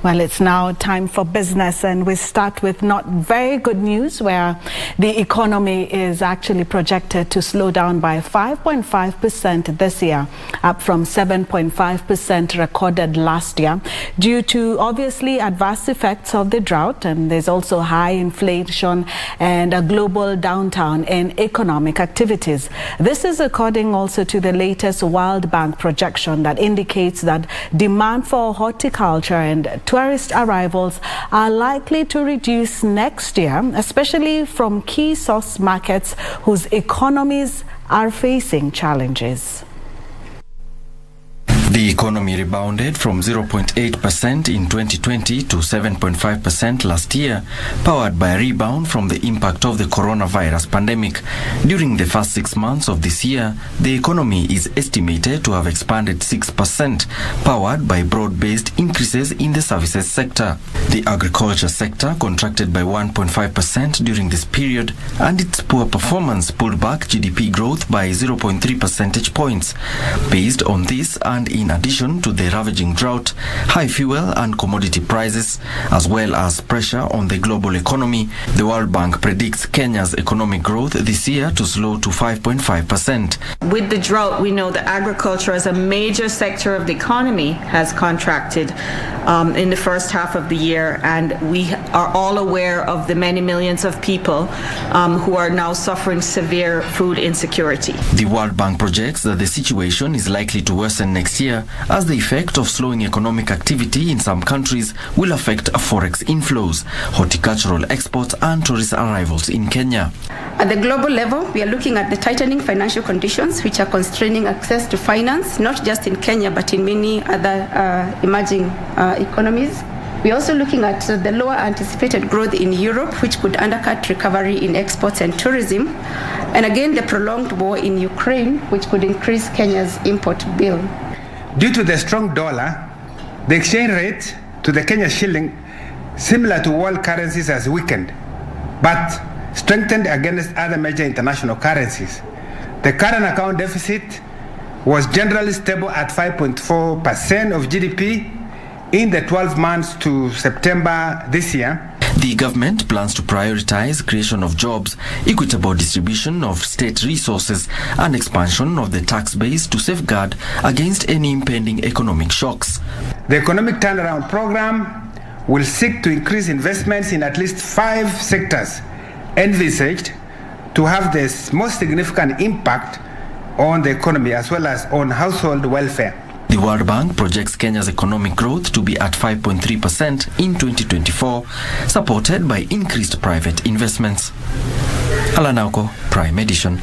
Well, it's now time for business, and we start with not very good news, where the economy is actually projected to slow down by 5.5% this year, up from 7.5% recorded last year, due to obviously adverse effects of the drought, and there's also high inflation and a global downturn in economic activities. This is according also to the latest World Bank projection that indicates that demand for horticulture and tourist arrivals are likely to reduce next year, especially from key source markets whose economies are facing challenges. The economy rebounded from 0.8% in 2020 to 7.5% last year, powered by a rebound from the impact of the coronavirus pandemic. During the first 6 months of this year, the economy is estimated to have expanded 6%, powered by broad-based increases in the services sector. The agriculture sector contracted by 1.5% during this period, and its poor performance pulled back GDP growth by 0.3 percentage points. Based on this, and in addition to the ravaging drought, high fuel and commodity prices, as well as pressure on the global economy, the World Bank predicts Kenya's economic growth this year to slow to 5.5%. With the drought, we know that agriculture as a major sector of the economy has contracted in the first half of the year, and we are all aware of the many millions of people who are now suffering severe food insecurity. The World Bank projects that the situation is likely to worsen next year, as the effect of slowing economic activity in some countries will affect forex inflows, horticultural exports and tourist arrivals in Kenya. At the global level, we are looking at the tightening financial conditions which are constraining access to finance, not just in Kenya but in many other emerging economies. We're also looking at the lower anticipated growth in Europe, which could undercut recovery in exports and tourism. And again, the prolonged war in Ukraine, which could increase Kenya's import bill. Due to the strong dollar, the exchange rate to the Kenya shilling, similar to world currencies, has weakened, but strengthened against other major international currencies. The current account deficit was generally stable at 5.4% of GDP in the 12 months to September this year. The government plans to prioritize creation of jobs, equitable distribution of state resources, and expansion of the tax base to safeguard against any impending economic shocks. The economic turnaround program will seek to increase investments in at least 5 sectors envisaged to have the most significant impact on the economy as well as on household welfare. The World Bank projects Kenya's economic growth to be at 5.3% in 2024, supported by increased private investments. Alanauko, Prime Edition.